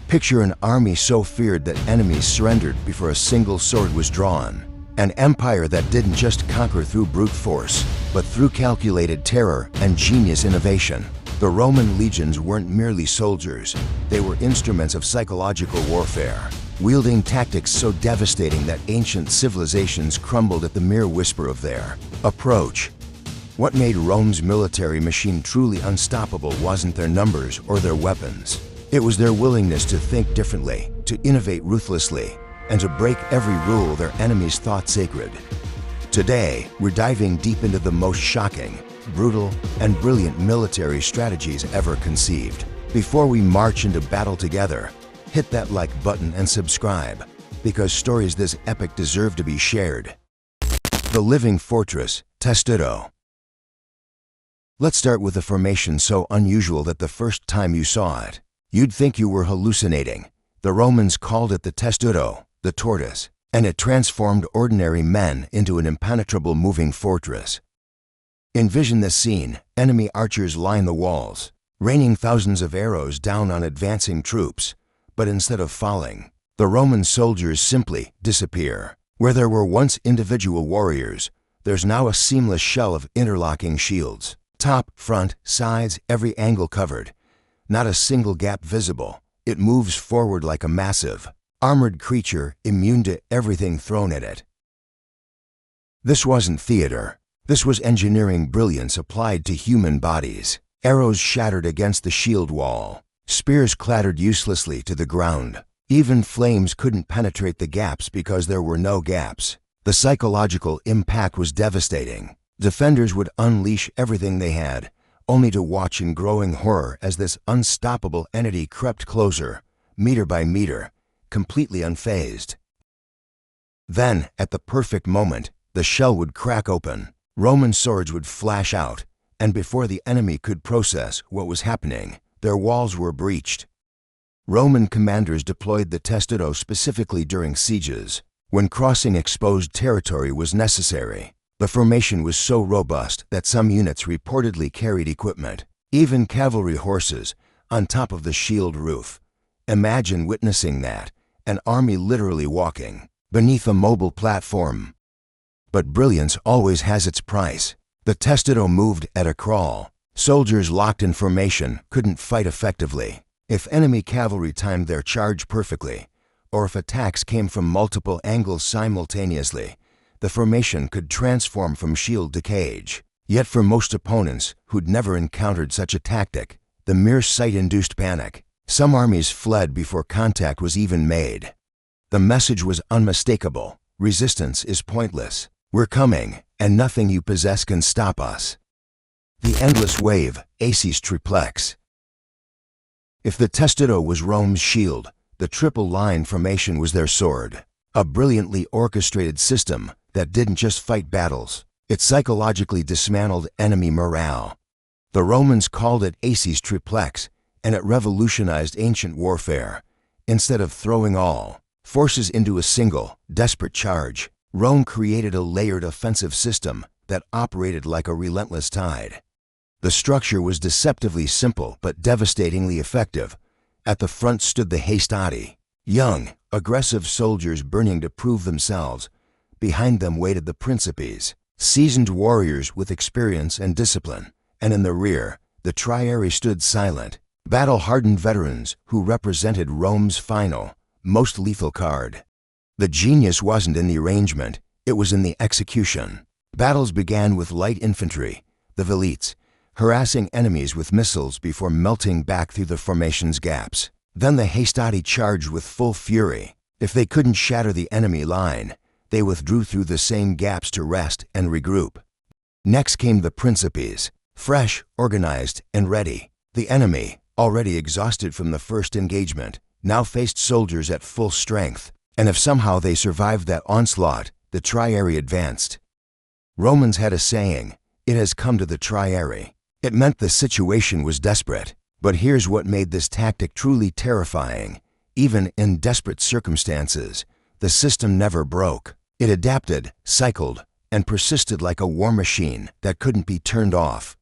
Picture an army so feared that enemies surrendered before a single sword was drawn. An empire that didn't just conquer through brute force, but through calculated terror and genius innovation. The Roman legions weren't merely soldiers, they were instruments of psychological warfare, wielding tactics so devastating that ancient civilizations crumbled at the mere whisper of their approach. What made Rome's military machine truly unstoppable wasn't their numbers or their weapons. It was their willingness to think differently, to innovate ruthlessly, and to break every rule their enemies thought sacred. Today, we're diving deep into the most shocking, brutal, and brilliant military strategies ever conceived. Before we march into battle together, hit that like button and subscribe, because stories this epic deserve to be shared. The living fortress, Testudo. Let's start with a formation so unusual that the first time you saw it, you'd think you were hallucinating. The Romans called it the Testudo, the tortoise, and it transformed ordinary men into an impenetrable moving fortress. Envision this scene: enemy archers line the walls, raining thousands of arrows down on advancing troops. But instead of falling, the Roman soldiers simply disappear. Where there were once individual warriors, there's now a seamless shell of interlocking shields. Top, front, sides, every angle covered. Not a single gap visible. It moves forward like a massive, armored creature immune to everything thrown at it. This wasn't theater. This was engineering brilliance applied to human bodies. Arrows shattered against the shield wall. Spears clattered uselessly to the ground. Even flames couldn't penetrate the gaps because there were no gaps. The psychological impact was devastating. Defenders would unleash everything they had, only to watch in growing horror as this unstoppable entity crept closer, meter by meter, completely unfazed. Then, at the perfect moment, the shell would crack open. Roman swords would flash out, and before the enemy could process what was happening, their walls were breached. Roman commanders deployed the Testudo specifically during sieges, when crossing exposed territory was necessary. The formation was so robust that some units reportedly carried equipment, even cavalry horses, on top of the shield roof. Imagine witnessing that, an army literally walking beneath a mobile platform. But brilliance always has its price. The Testudo moved at a crawl. Soldiers locked in formation couldn't fight effectively. If enemy cavalry timed their charge perfectly, or if attacks came from multiple angles simultaneously, the formation could transform from shield to cage. Yet for most opponents who'd never encountered such a tactic, the mere sight induced panic. Some armies fled before contact was even made. The message was unmistakable: resistance is pointless. We're coming, and nothing you possess can stop us. The endless wave, Acies Triplex. If the Testudo was Rome's shield, the triple line formation was their sword. A brilliantly orchestrated system that didn't just fight battles, it psychologically dismantled enemy morale. The Romans called it Acies Triplex, and it revolutionized ancient warfare. Instead of throwing all forces into a single, desperate charge, Rome created a layered offensive system that operated like a relentless tide. The structure was deceptively simple but devastatingly effective. At the front stood the Hastati, young, aggressive soldiers burning to prove themselves. Behind them waited the Principes, seasoned warriors with experience and discipline. And in the rear, the Triarii stood silent, battle-hardened veterans who represented Rome's final, most lethal card. The genius wasn't in the arrangement, it was in the execution. Battles began with light infantry, the velites, harassing enemies with missiles before melting back through the formation's gaps. Then the Hastati charged with full fury. If they couldn't shatter the enemy line, they withdrew through the same gaps to rest and regroup. Next came the Principes, fresh, organized, and ready. The enemy, already exhausted from the first engagement, now faced soldiers at full strength, and if somehow they survived that onslaught, the Triarii advanced. Romans had a saying, "It has come to the Triarii." It meant the situation was desperate. But here's what made this tactic truly terrifying. Even in desperate circumstances, the system never broke. It adapted, cycled, and persisted like a war machine that couldn't be turned off.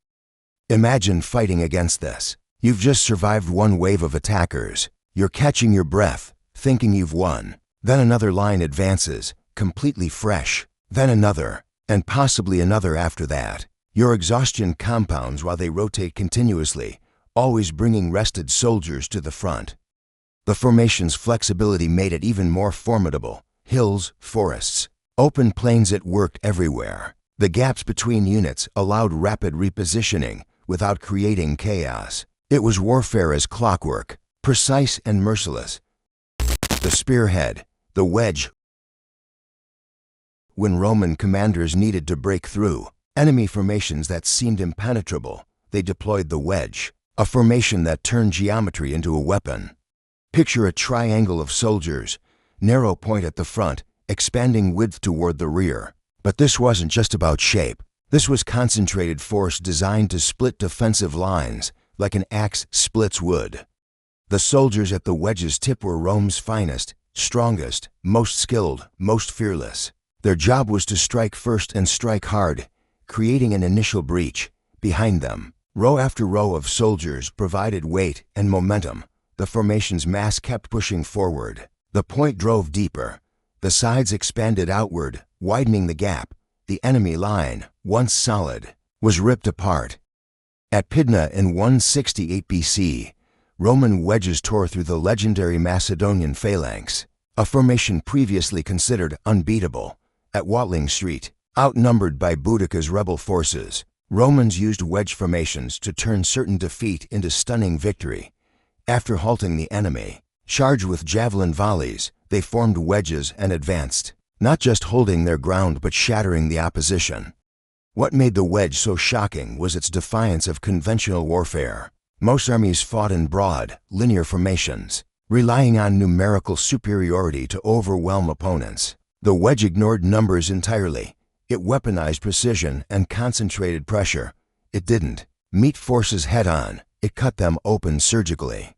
Imagine fighting against this. You've just survived one wave of attackers. You're catching your breath, thinking you've won. Then another line advances, completely fresh. Then another, and possibly another after that. Your exhaustion compounds while they rotate continuously, always bringing rested soldiers to the front. The formation's flexibility made it even more formidable. Hills, forests, open plains, it worked everywhere. The gaps between units allowed rapid repositioning without creating chaos. It was warfare as clockwork, precise and merciless. The spearhead, the wedge. When Roman commanders needed to break through enemy formations that seemed impenetrable, they deployed the wedge, a formation that turned geometry into a weapon. Picture a triangle of soldiers, narrow point at the front, expanding width toward the rear. But this wasn't just about shape. This was concentrated force designed to split defensive lines like an axe splits wood. The soldiers at the wedge's tip were Rome's finest, strongest, most skilled, most fearless. Their job was to strike first and strike hard, creating an initial breach. Behind them, row after row of soldiers provided weight and momentum. The formation's mass kept pushing forward. The point drove deeper. The sides expanded outward, widening the gap. The enemy line, once solid, was ripped apart. At Pydna in 168 BC, Roman wedges tore through the legendary Macedonian phalanx, a formation previously considered unbeatable. At Watling Street, outnumbered by Boudicca's rebel forces, Romans used wedge formations to turn certain defeat into stunning victory. After halting the enemy, charged with javelin volleys, they formed wedges and advanced, not just holding their ground but shattering the opposition. What made the wedge so shocking was its defiance of conventional warfare. Most armies fought in broad, linear formations, relying on numerical superiority to overwhelm opponents. The wedge ignored numbers entirely. It weaponized precision and concentrated pressure. It didn't meet forces head-on. It cut them open surgically.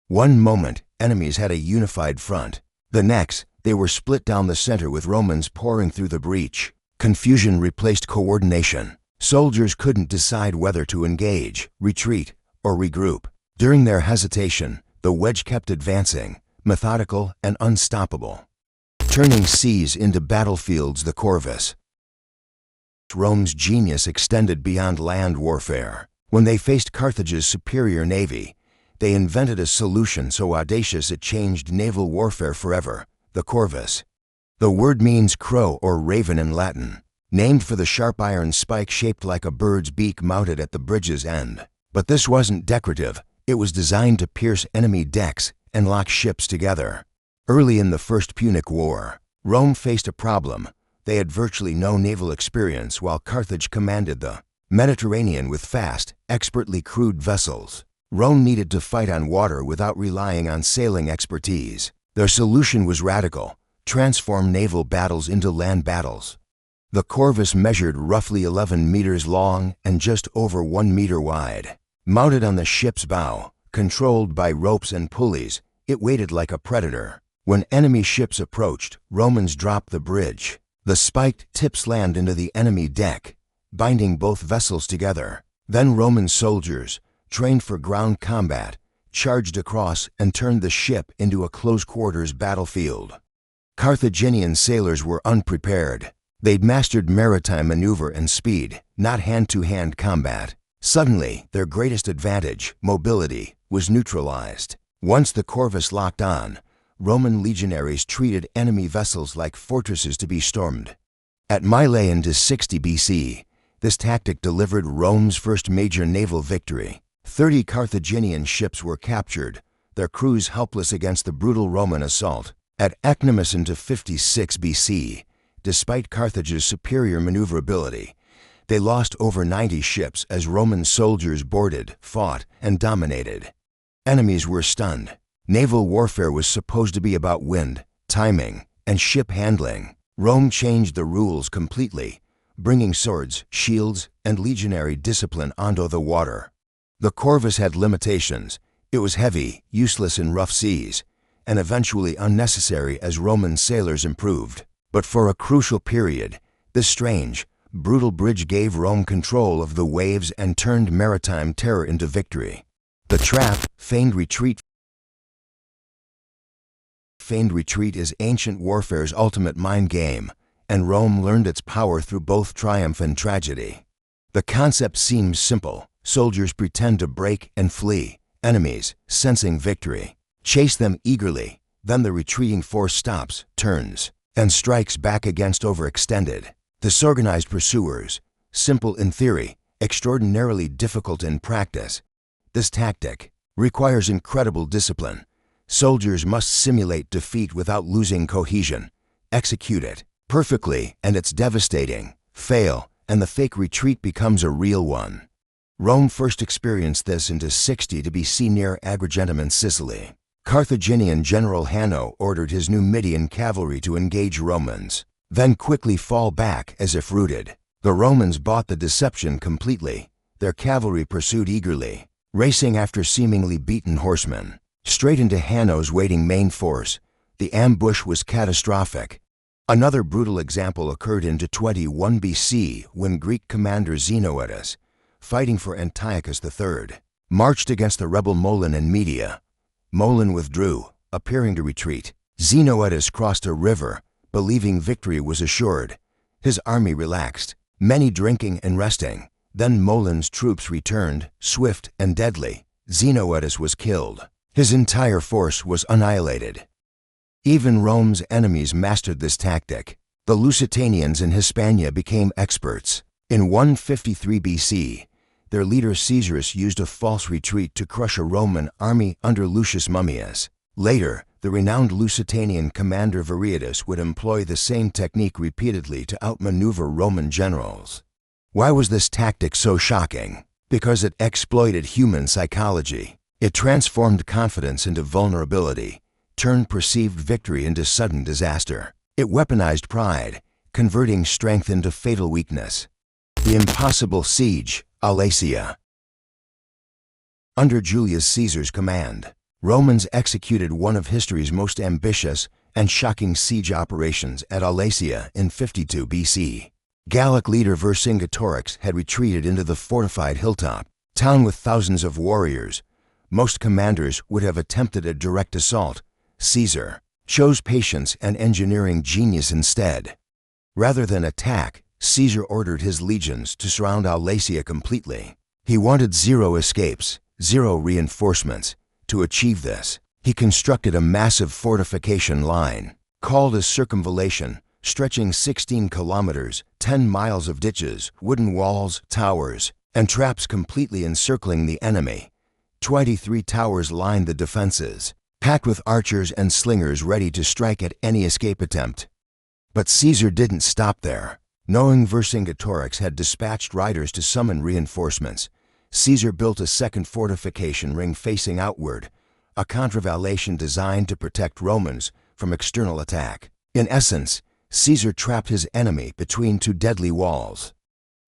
One moment, enemies had a unified front. The next, they were split down the center with Romans pouring through the breach. Confusion replaced coordination. Soldiers couldn't decide whether to engage, retreat, or regroup. During their hesitation, the wedge kept advancing, methodical and unstoppable, turning seas into battlefields. The Corvus. Rome's genius extended beyond land warfare. When they faced Carthage's superior navy, they invented a solution so audacious it changed naval warfare forever: the Corvus. The word means crow or raven in Latin, named for the sharp iron spike shaped like a bird's beak mounted at the bridge's end. But this wasn't decorative. It was designed to pierce enemy decks and lock ships together. Early in the First Punic War, Rome faced a problem. They had virtually no naval experience while Carthage commanded the Mediterranean with fast, expertly crewed vessels. Rome needed to fight on water without relying on sailing expertise. Their solution was radical: transform naval battles into land battles. The Corvus measured roughly 11 meters long and just over 1 meter wide. Mounted on the ship's bow, controlled by ropes and pulleys, it waited like a predator. When enemy ships approached, Romans dropped the bridge. The spiked tips slammed into the enemy deck, binding both vessels together. Then Roman soldiers, trained for ground combat, charged across and turned the ship into a close-quarters battlefield. Carthaginian sailors were unprepared. They'd mastered maritime maneuver and speed, not hand-to-hand combat. Suddenly, their greatest advantage, mobility, was neutralized. Once the Corvus locked on, Roman legionaries treated enemy vessels like fortresses to be stormed. At Mylae in 60 BC, this tactic delivered Rome's first major naval victory. 30 Carthaginian ships were captured, their crews helpless against the brutal Roman assault. At Ecnomus in 56 BC, despite Carthage's superior maneuverability, they lost over 90 ships as Roman soldiers boarded, fought, and dominated. Enemies were stunned. Naval warfare was supposed to be about wind, timing, and ship handling. Rome changed the rules completely, bringing swords, shields, and legionary discipline onto the water. The Corvus had limitations. It was heavy, useless in rough seas, and eventually unnecessary as Roman sailors improved. But for a crucial period, this strange, brutal bridge gave Rome control of the waves and turned maritime terror into victory. The trap, Feigned Retreat, Feigned Retreat is ancient warfare's ultimate mind game, and Rome learned its power through both triumph and tragedy. The concept seems simple. Soldiers pretend to break and flee. Enemies, sensing victory, chase them eagerly. Then the retreating force stops, turns, and strikes back against overextended, disorganized pursuers. Simple in theory, extraordinarily difficult in practice. This tactic requires incredible discipline. Soldiers must simulate defeat without losing cohesion, execute it perfectly, and it's devastating. Fail, and the fake retreat becomes a real one. Rome first experienced this in 60 BC near Agrigentum in Sicily. Carthaginian general Hanno ordered his Numidian cavalry to engage Romans, then quickly fall back as if routed. The Romans bought the deception completely. Their cavalry pursued eagerly, racing after seemingly beaten horsemen, straight into Hanno's waiting main force. The ambush was catastrophic. Another brutal example occurred in 21 BC when Greek commander Xenoetus, fighting for Antiochus III, marched against the rebel Molon in Media. Molon withdrew, appearing to retreat. Xenoetus crossed a river, believing victory was assured. His army relaxed, many drinking and resting. Then Molon's troops returned, swift and deadly. Xenoetus was killed. His entire force was annihilated. Even Rome's enemies mastered this tactic. The Lusitanians in Hispania became experts. In 153 BC, their leader Caesarus used a false retreat to crush a Roman army under Lucius Mummius. Later, the renowned Lusitanian commander Viriatus would employ the same technique repeatedly to outmaneuver Roman generals. Why was this tactic so shocking? Because it exploited human psychology. It transformed confidence into vulnerability, turned perceived victory into sudden disaster. It weaponized pride, converting strength into fatal weakness. The impossible Siege of Alesia. Under Julius Caesar's command, Romans executed one of history's most ambitious and shocking siege operations at Alesia in 52 BC. Gallic leader Vercingetorix had retreated into the fortified hilltop town with thousands of warriors. Most commanders would have attempted a direct assault. Caesar chose patience and engineering genius instead. Rather than attack, Caesar ordered his legions to surround Alesia completely. He wanted zero escapes, zero reinforcements. To achieve this, he constructed a massive fortification line, called a circumvallation, stretching 16 kilometers, 10 miles of ditches, wooden walls, towers, and traps completely encircling the enemy. 23 towers lined the defenses, packed with archers and slingers ready to strike at any escape attempt. But Caesar didn't stop there. Knowing Vercingetorix had dispatched riders to summon reinforcements, Caesar built a second fortification ring facing outward, a contravallation designed to protect Romans from external attack. In essence, Caesar trapped his enemy between two deadly walls.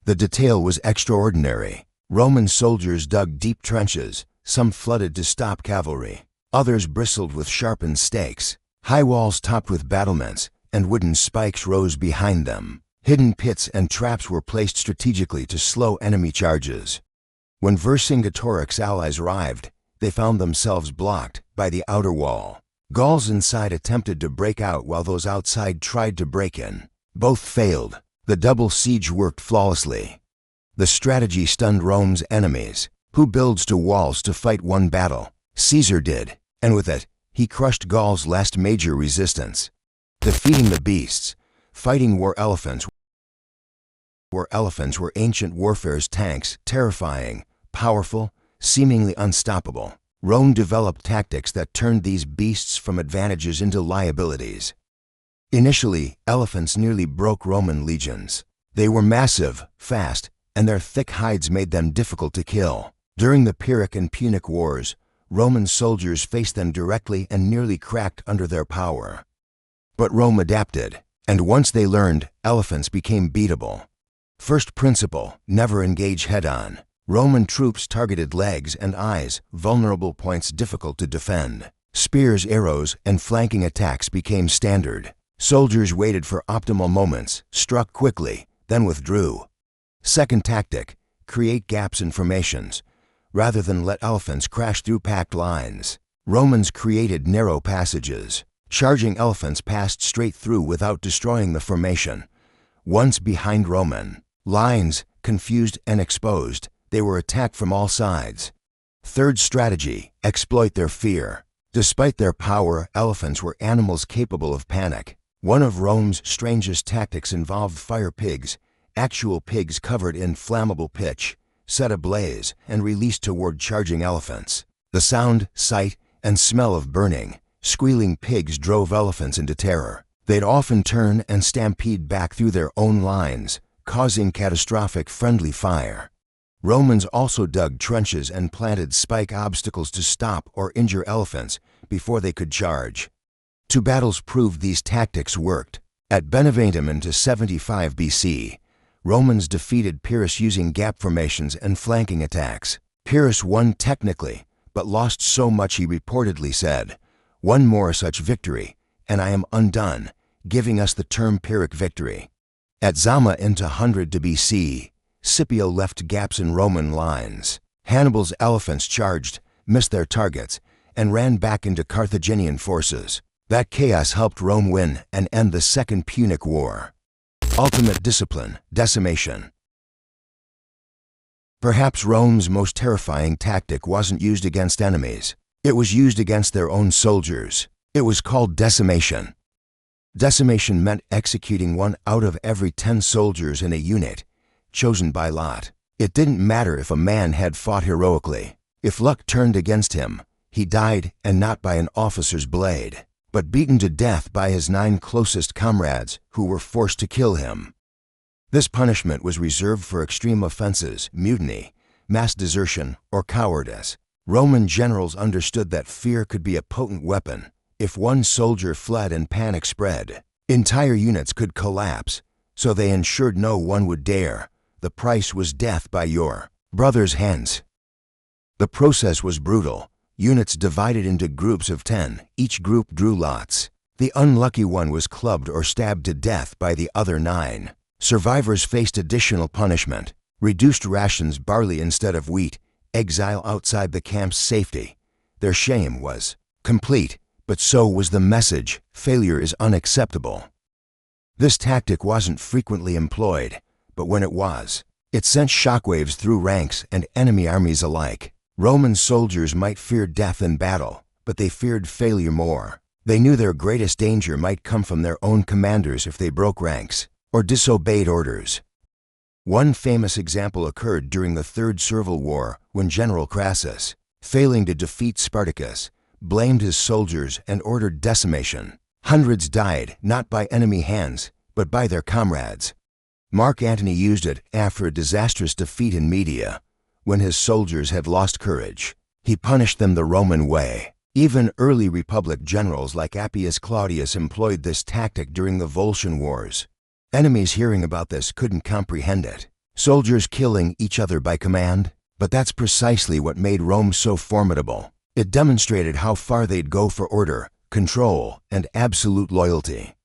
The detail was extraordinary. Roman soldiers dug deep trenches, some flooded to stop cavalry. Others bristled with sharpened stakes. High walls topped with battlements, and wooden spikes rose behind them. Hidden pits and traps were placed strategically to slow enemy charges. When Vercingetorix's allies arrived, they found themselves blocked by the outer wall. Gauls inside attempted to break out while those outside tried to break in. Both failed. The double siege worked flawlessly. The strategy stunned Rome's enemies. Who builds two walls to fight one battle? Caesar did, and with it, he crushed Gaul's last major resistance. Defeating the beasts, fighting war elephants were ancient warfare's tanks, terrifying, powerful, seemingly unstoppable. Rome developed tactics that turned these beasts from advantages into liabilities. Initially, elephants nearly broke Roman legions. They were massive, fast, and their thick hides made them difficult to kill. During the Pyrrhic and Punic Wars, Roman soldiers faced them directly and nearly cracked under their power. But Rome adapted, and once they learned, elephants became beatable. First principle, never engage head-on. Roman troops targeted legs and eyes, vulnerable points difficult to defend. Spears, arrows, and flanking attacks became standard. Soldiers waited for optimal moments, struck quickly, then withdrew. Second tactic, create gaps in formations. Rather than let elephants crash through packed lines, Romans created narrow passages. Charging elephants passed straight through without destroying the formation. Once behind Roman lines, confused and exposed, they were attacked from all sides. Third strategy, exploit their fear. Despite their power, elephants were animals capable of panic. One of Rome's strangest tactics involved fire pigs, actual pigs covered in flammable pitch, set ablaze and released toward charging elephants. The sound, sight, and smell of burning, squealing pigs drove elephants into terror. They'd often turn and stampede back through their own lines, causing catastrophic friendly fire. Romans also dug trenches and planted spike obstacles to stop or injure elephants before they could charge. Two battles proved these tactics worked. At Beneventum in 75 BC, Romans defeated Pyrrhus using gap formations and flanking attacks. Pyrrhus won technically, but lost so much he reportedly said, "One more such victory, and I am undone," giving us the term Pyrrhic victory. At Zama in 100 BC, Scipio left gaps in Roman lines. Hannibal's elephants charged, missed their targets, and ran back into Carthaginian forces. That chaos helped Rome win and end the Second Punic War. Ultimate discipline, decimation. Perhaps Rome's most terrifying tactic wasn't used against enemies. It was used against their own soldiers. It was called decimation. Decimation meant executing 1 out of every 10 soldiers in a unit, chosen by lot. It didn't matter if a man had fought heroically. If luck turned against him, he died, and not by an officer's blade, but beaten to death by his 9 closest comrades who were forced to kill him. This punishment was reserved for extreme offenses, mutiny, mass desertion, or cowardice. Roman generals understood that fear could be a potent weapon. If one soldier fled and panic spread, entire units could collapse, so they ensured no one would dare. The price was death by your brother's hands. The process was brutal. Units divided into groups of 10. Each group drew lots. The unlucky one was clubbed or stabbed to death by the other 9. Survivors faced additional punishment: reduced rations, barley instead of wheat, exile outside the camp's safety. Their shame was complete, but so was the message: failure is unacceptable. This tactic wasn't frequently employed, but when it was, it sent shockwaves through ranks and enemy armies alike. Roman soldiers might fear death in battle, but they feared failure more. They knew their greatest danger might come from their own commanders if they broke ranks or disobeyed orders. One famous example occurred during the Third Servile War when General Crassus, failing to defeat Spartacus, blamed his soldiers and ordered decimation. Hundreds died, not by enemy hands, but by their comrades. Mark Antony used it after a disastrous defeat in Media, when his soldiers had lost courage. He punished them the Roman way. Even early Republic generals like Appius Claudius employed this tactic during the Volscian Wars. Enemies hearing about this couldn't comprehend it. Soldiers killing each other by command? But that's precisely what made Rome so formidable. It demonstrated how far they'd go for order, control, and absolute loyalty.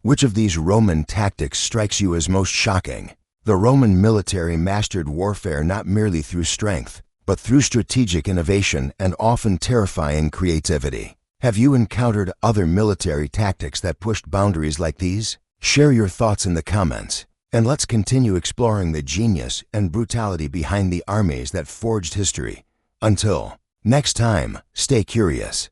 Which of these Roman tactics strikes you as most shocking? The Roman military mastered warfare not merely through strength, but through strategic innovation and often terrifying creativity. Have you encountered other military tactics that pushed boundaries like these? Share your thoughts in the comments, and let's continue exploring the genius and brutality behind the armies that forged history. Until next time, stay curious.